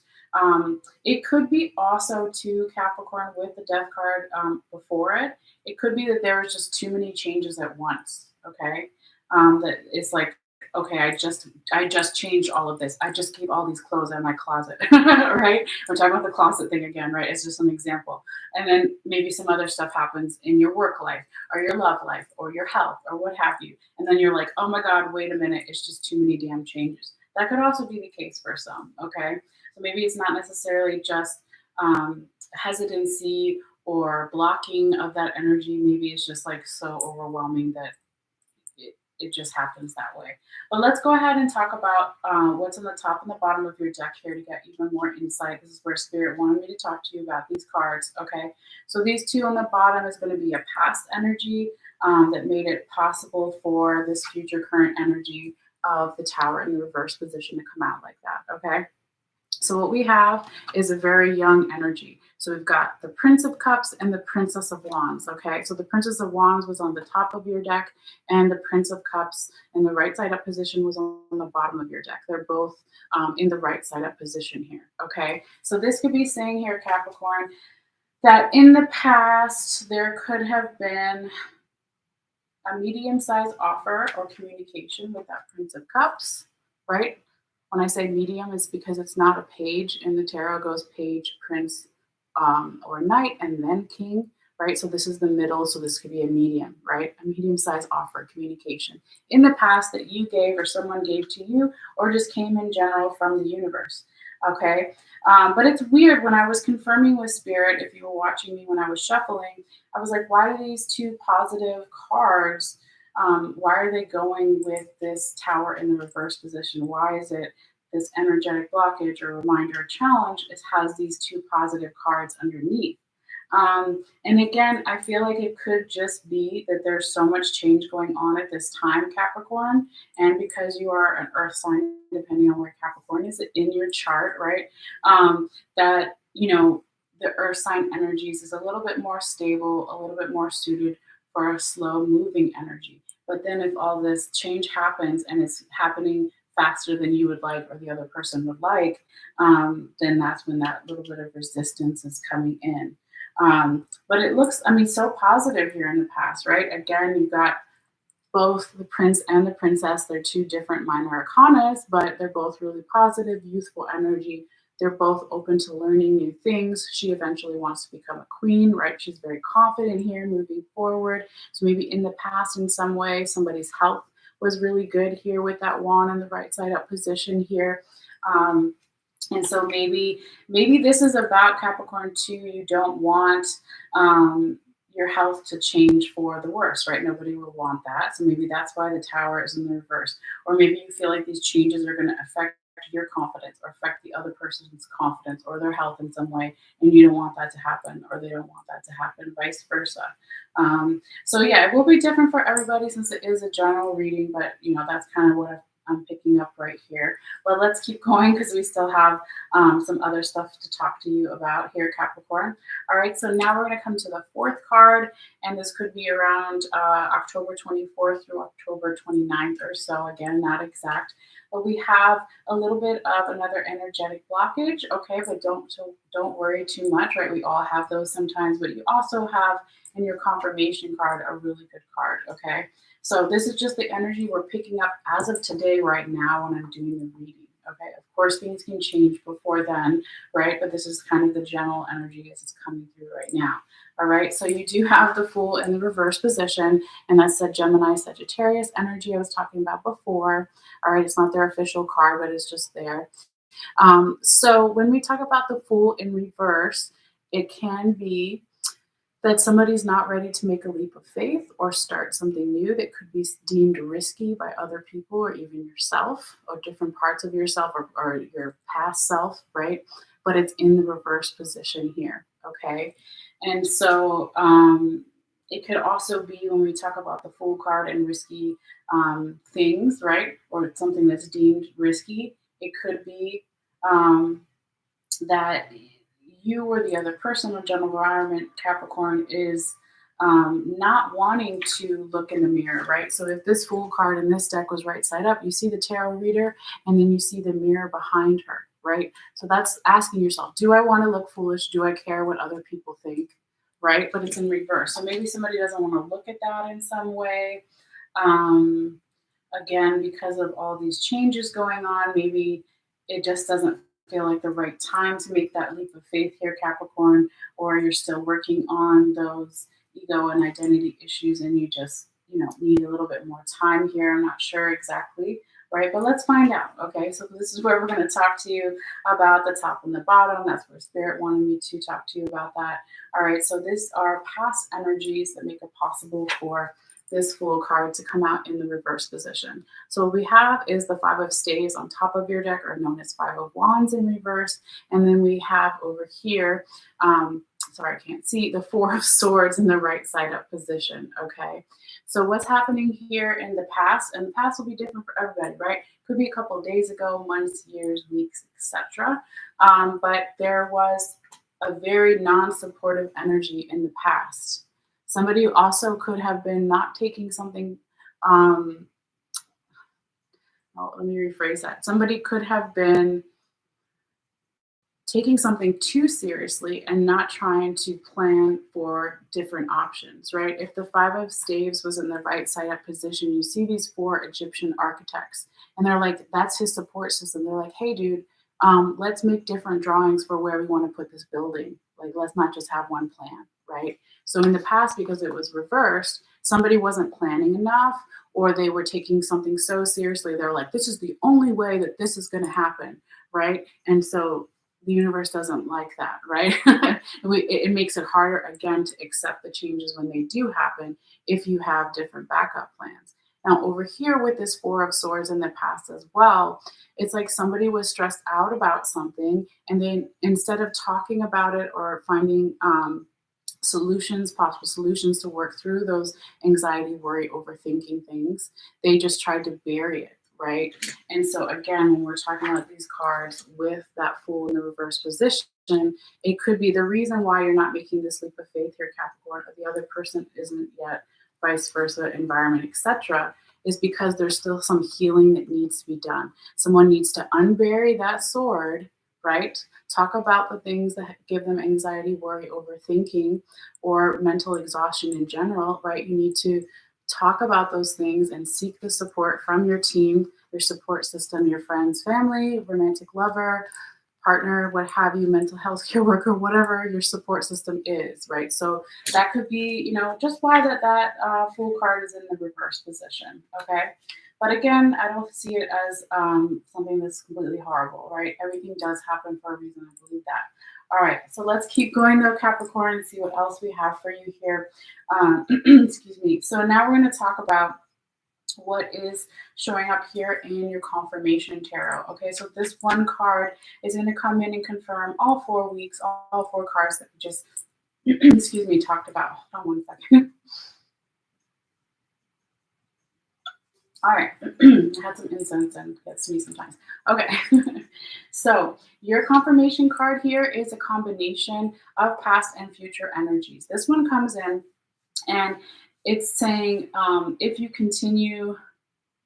It could be also to Capricorn with the Death card before it. It could be that there was just too many changes at once. Okay, that it's like, okay, I just changed all of this. I just keep all these clothes out of my closet, right? We're talking about the closet thing again, right? It's just an example. And then maybe some other stuff happens in your work life or your love life or your health or what have you. And then you're like, oh my God, wait a minute. It's just too many damn changes. That could also be the case for some, okay? So maybe it's not necessarily just hesitancy or blocking of that energy. Maybe it's just like so overwhelming that it just happens that way. But let's go ahead and talk about what's on the top and the bottom of your deck here to get even more insight. This is where Spirit wanted me to talk to you about these cards, okay? So these two on the bottom is going to be a past energy that made it possible for this future current energy of the Tower in the reverse position to come out like that, okay? So what we have is a very young energy. So we've got the Prince of Cups and the Princess of Wands, okay? So the Princess of Wands was on the top of your deck, and the Prince of Cups in the right side up position was on the bottom of your deck. They're both in the right side up position here, okay? So this could be saying here, Capricorn, that in the past there could have been a medium-sized offer or communication with that Prince of Cups, right? When I say medium, it's because it's not a page. In the tarot goes page, prince, or knight, and then king, right? So this is the middle, so this could be a medium, right? A medium-sized offer, communication. In the past that you gave or someone gave to you, or just came in general from the universe, okay? But it's weird when I was confirming with Spirit, if you were watching me when I was shuffling, I was like, why do these two positive cards, why are they going with this Tower in the reverse position? Why is it this energetic blockage or reminder or challenge? It has these two positive cards underneath. And again, I feel like it could just be that there's so much change going on at this time, Capricorn. And because you are an earth sign, depending on where Capricorn is in your chart, right? That, the earth sign energies is a little bit more stable, a little bit more suited for a slow moving energy. But then if all this change happens and it's happening faster than you would like or the other person would like, then that's when that little bit of resistance is coming in. But it looks, so positive here in the past, right? Again, you've got both the prince and the princess. They're two different minor arcanas, but they're both really positive, youthful energy. They're both open to learning new things. She eventually wants to become a queen, right? She's very confident here moving forward. So maybe in the past, in some way, somebody's health was really good here with that wand in the right side up position here. And so maybe this is about Capricorn too. You don't want your health to change for the worse, right? Nobody will want that. So maybe that's why the Tower is in the reverse. Or maybe you feel like these changes are going to affect your confidence or affect the other person's confidence or their health in some way, and you don't want that to happen, or they don't want that to happen, vice versa. So yeah, it will be different for everybody since it is a general reading, but that's kind of what I'm picking up right here. But let's keep going because we still have some other stuff to talk to you about here, Capricorn. All right, so now we're going to come to the fourth card, and this could be around October 24th through October 29th or so. Again, not exact. But we have a little bit of another energetic blockage, okay? But don't worry too much, right? We all have those sometimes, but you also have in your confirmation card a really good card, okay? So this is just the energy we're picking up as of today, right now, when I'm doing the reading. Okay, of course, things can change before then, right? But this is kind of the general energy as it's coming through right now. All right, so you do have the Fool in the reverse position, and that's the Gemini Sagittarius energy I was talking about before. All right, it's not their official card, but it's just there. So when we talk about the Fool in reverse, it can be that somebody's not ready to make a leap of faith or start something new that could be deemed risky by other people or even yourself or different parts of yourself or your past self, right? But it's in the reverse position here, okay? And so it could also be when we talk about the Fool card and risky things, right? Or it's something that's deemed risky. It could be that you or the other person or general environment, Capricorn, is not wanting to look in the mirror, right? So if this Fool card in this deck was right side up, you see the tarot reader and then you see the mirror behind her, right? So that's asking yourself, do I want to look foolish? Do I care what other people think, right? But it's in reverse. So maybe somebody doesn't want to look at that in some way. Again, because of all these changes going on, maybe it just doesn't feel like the right time to make that leap of faith here, Capricorn, or you're still working on those ego and identity issues and you just, need a little bit more time here. I'm not sure exactly, right? But let's find out, okay? So this is where we're going to talk to you about the top and the bottom. That's where Spirit wanted me to talk to you about that. All right, so these are past energies that make it possible for this Fool card to come out in the reverse position. So what we have is the Five of Staves on top of your deck, or known as Five of Wands in reverse. And then we have over here, sorry, I can't see, the Four of Swords in the right side up position, okay? So what's happening here in the past, and the past will be different for everybody, right? Could be a couple of days ago, months, years, weeks, etc. But there was a very non-supportive energy in the past. Somebody also could have been not taking something, um, let me rephrase that. Somebody could have been taking something too seriously and not trying to plan for different options, right? If the Five of Staves was in the right side up position, you see these four Egyptian architects, and they're like, that's his support system. They're like, hey, dude, let's make different drawings for where we want to put this building. Like, let's not just have one plan, right? So in the past, because it was reversed, somebody wasn't planning enough, or they were taking something so seriously, they're like, this is the only way that this is going to happen, right? And so the universe doesn't like that, right? It makes it harder again to accept the changes when they do happen if you have different backup plans. Now, over here with this Four of Swords in the past as well, it's like somebody was stressed out about something, and then instead of talking about it or finding possible solutions to work through those anxiety, worry, overthinking things, they just tried to bury it, right? And so again, when we're talking about these cards with that Fool in the reverse position, it could be the reason why you're not making this leap of faith here, Capricorn, or the other person isn't yet, vice versa, environment, etc., is because there's still some healing that needs to be done. Someone needs to unbury that sword, right? Talk about the things that give them anxiety, worry, overthinking, or mental exhaustion in general, right? You need to talk about those things and seek the support from your team, your support system, your friends, family, romantic lover, partner, what have you, mental health care worker, whatever your support system is, right? So that could be, just why that Fool card is in the reverse position, okay? But again, I don't see it as something that's completely horrible, right? Everything does happen for a reason. I believe that. All right, so let's keep going though, Capricorn, and see what else we have for you here. Excuse me. So now we're going to talk about what is showing up here in your confirmation tarot. Okay, so this one card is going to come in and confirm all 4 weeks, all 4 cards that we just, excuse me, talked about. Hold on one second. All right, I had some incense and it gets to me sometimes. Okay, so your confirmation card here is a combination of past and future energies. This one comes in and it's saying if you continue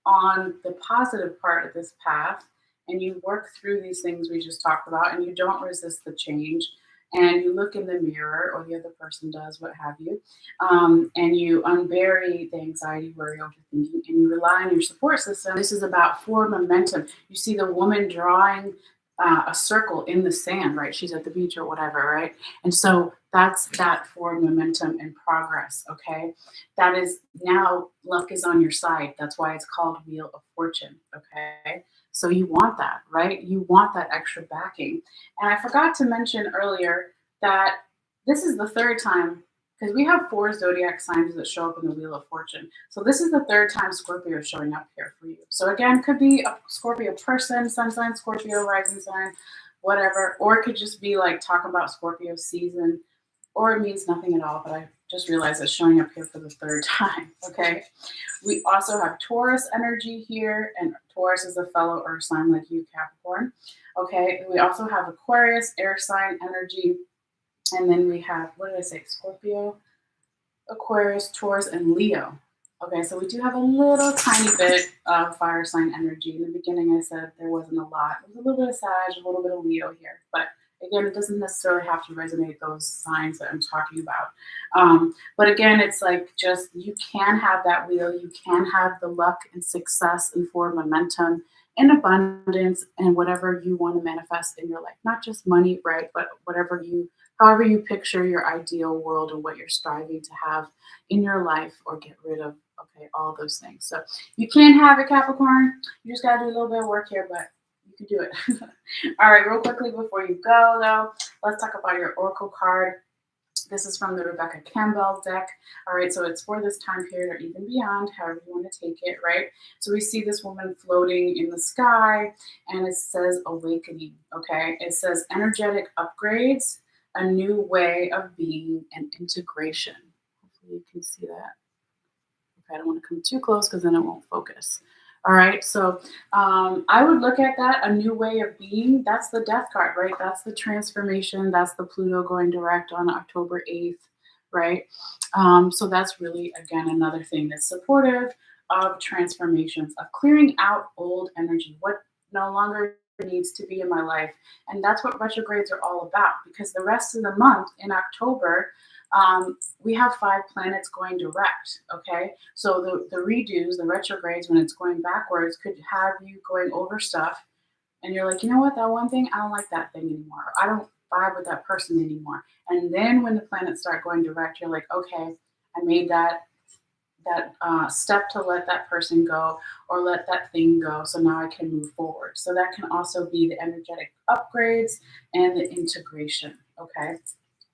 on the positive part of this path and you work through these things we just talked about and you don't resist the change and you look in the mirror, or the other person does, what have you, and you unbury the anxiety, worry, overthinking, and you rely on your support system. This is about forward momentum. You see the woman drawing a circle in the sand, right? She's at the beach or whatever, right? And so that's that forward momentum and progress, okay? That is, now luck is on your side. That's why it's called Wheel of Fortune, okay? So you want that, right? You want that extra backing. And I forgot to mention earlier that this is the third time, because we have 4 zodiac signs that show up in the Wheel of Fortune. So this is the third time Scorpio is showing up here for you. So again, could be a Scorpio person, sun sign, Scorpio, rising sign, whatever. Or it could just be like talking about Scorpio season, or it means nothing at all, but I just realized it's showing up here for the third time, okay? We also have Taurus energy here, and Taurus is a fellow earth sign like you, Capricorn, okay? We also have Aquarius, air sign energy, and then we have, what did I say, Scorpio, Aquarius, Taurus, and Leo. Okay, so we do have a little tiny bit of fire sign energy. In the beginning, I said there wasn't a lot. There's a little bit of Sag, a little bit of Leo here, but again, it doesn't necessarily have to resonate those signs that I'm talking about. But again, it's like just you can have that wheel. You can have the luck and success and forward momentum and abundance and whatever you want to manifest in your life. Not just money, right? But however you picture your ideal world and what you're striving to have in your life or get rid of. Okay, all those things. So you can have it, Capricorn. You just got to do a little bit of work here, but you can do it. All right, real quickly before you go, though, let's talk about your Oracle card. This is from the Rebecca Campbell deck. All right, so it's for this time period or even beyond, however you want to take it, right? So we see this woman floating in the sky, and it says awakening, okay? It says energetic upgrades, a new way of being, and integration. Hopefully you can see that. Okay, I don't want to come too close because then it won't focus. All right. So I would look at that a new way of being. That's the death card, right? That's the transformation. That's the Pluto going direct on October 8th, right? So that's really, again, another thing that's supportive of transformations, of clearing out old energy, what no longer needs to be in my life. And that's what retrogrades are all about, because the rest of the month in October, we have 5 planets going direct. Okay. So the redos, the retrogrades, when it's going backwards, could have you going over stuff. And you're like, you know what, that one thing, I don't like that thing anymore. I don't vibe with that person anymore. And then when the planets start going direct, you're like, okay, I made that step to let that person go or let that thing go. So now I can move forward. So that can also be the energetic upgrades and the integration. Okay.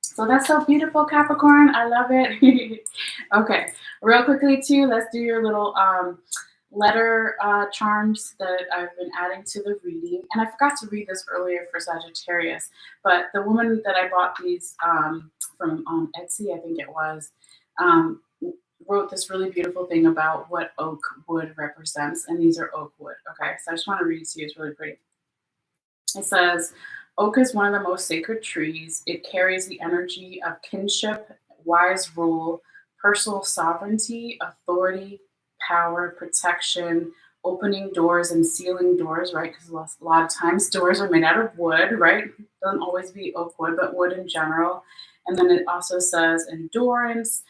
So that's so beautiful, Capricorn. I love it. Okay, real quickly too, let's do your little letter charms that I've been adding to the reading. And I forgot to read this earlier for Sagittarius, but the woman that I bought these from on Etsy, I think it was, um, wrote this really beautiful thing about what oak wood represents. And these are oak wood. Okay, so I just want to read it to you. It's really pretty. It says, oak is one of the most sacred trees. It carries the energy of kinship, wise rule, personal sovereignty, authority, power, protection, opening doors and sealing doors, right? Because a lot of times doors are made out of wood, right? Doesn't always be oak wood, but wood in general. And then it also says endurance,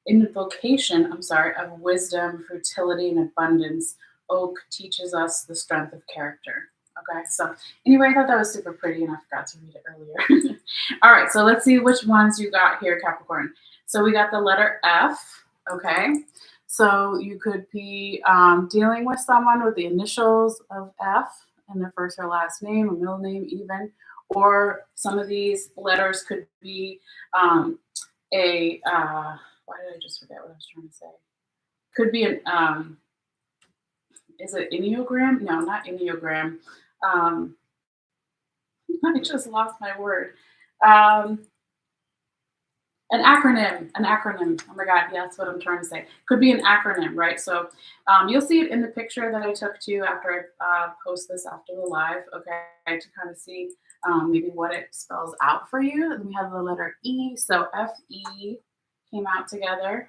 invocation, of wisdom, fertility, and abundance. Oak teaches us the strength of character. Okay, so anyway, I thought that was super pretty and I forgot to read it earlier. All right, so let's see which ones you got here, Capricorn. So we got the letter F, okay? So you could be dealing with someone with the initials of F and their first or last name, or middle name even, or some of these letters could be why did I just forget what I was trying to say? Could be an, is it Enneagram? No, not Enneagram. Um, I just lost my word. Um, an acronym. Oh my God, yeah, that's what I'm trying to say. Could be an acronym, right? So you'll see it in the picture that I took too after I post this after the live, okay, to kind of see maybe what it spells out for you. And we have the letter E, so FE came out together.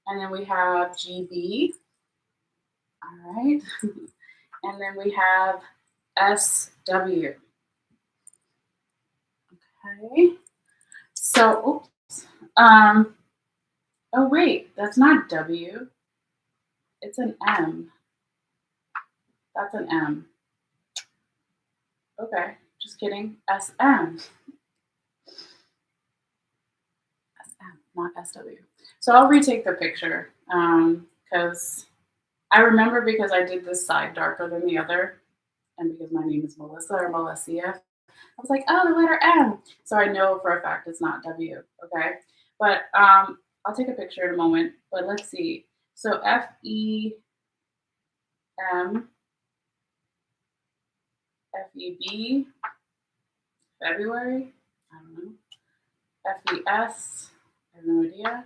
And then we have GB, all right. And then we have SW. Okay. So, oops. Oh, wait, that's not W. It's an M. That's an M. Okay, just kidding. SM. SM, not SW. So I'll retake the picture because I remember because I did this side darker than the other, and because my name is Melissa or Malessea, I was like, oh, the letter M. So I know for a fact it's not W. Okay. But I'll take a picture in a moment. But let's see. So FEM, FEB, February. I don't know. FES, I have no idea.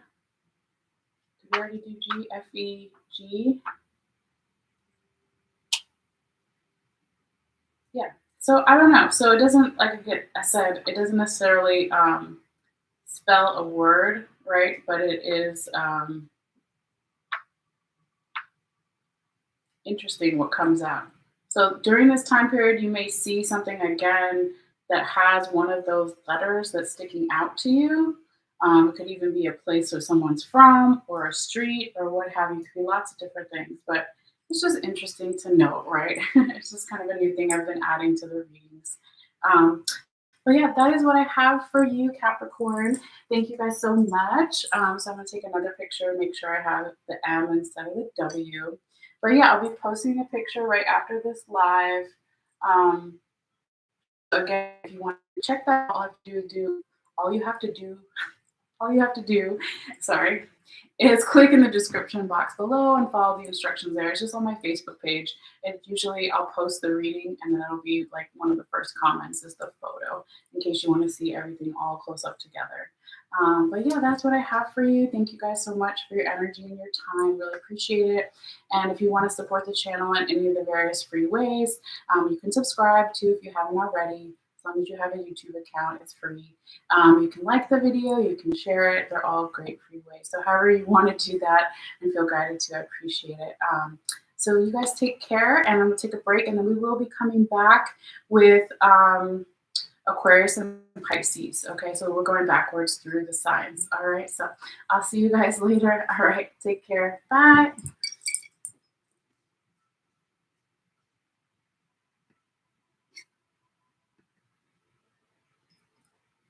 Did we already do G? FEG. Yeah. So I don't know. So it doesn't, like I said, it doesn't necessarily spell a word, right? But it is interesting what comes out. So during this time period, you may see something again that has one of those letters that's sticking out to you. It could even be a place where someone's from or a street or what have you. It could be lots of different things, but it's just interesting to note, right? It's just kind of a new thing I've been adding to the readings. But yeah, that is what I have for you, Capricorn. Thank you guys so much. So I'm going to take another picture, make sure I have the M instead of the W. But yeah, I'll be posting a picture right after this live. Again, if you want to check that, all you have to do all you have to do, sorry, is click in the description box below and follow the instructions there. It's just on my Facebook page. And usually I'll post the reading and then it'll be like one of the first comments is the photo in case you want to see everything all close up together. But yeah, that's what I have for you. Thank you guys so much for your energy and your time. Really appreciate it. And if you want to support the channel in any of the various free ways, you can subscribe too if you haven't already. As long as you have a YouTube account, it's free. You can like the video, you can share it. They're all great free ways. So however you want to do that and feel guided to, I appreciate it. So you guys take care, and I'm going to take a break, and then we will be coming back with Aquarius and Pisces. Okay, so we're going backwards through the signs. All right, so I'll see you guys later. All right, take care. Bye.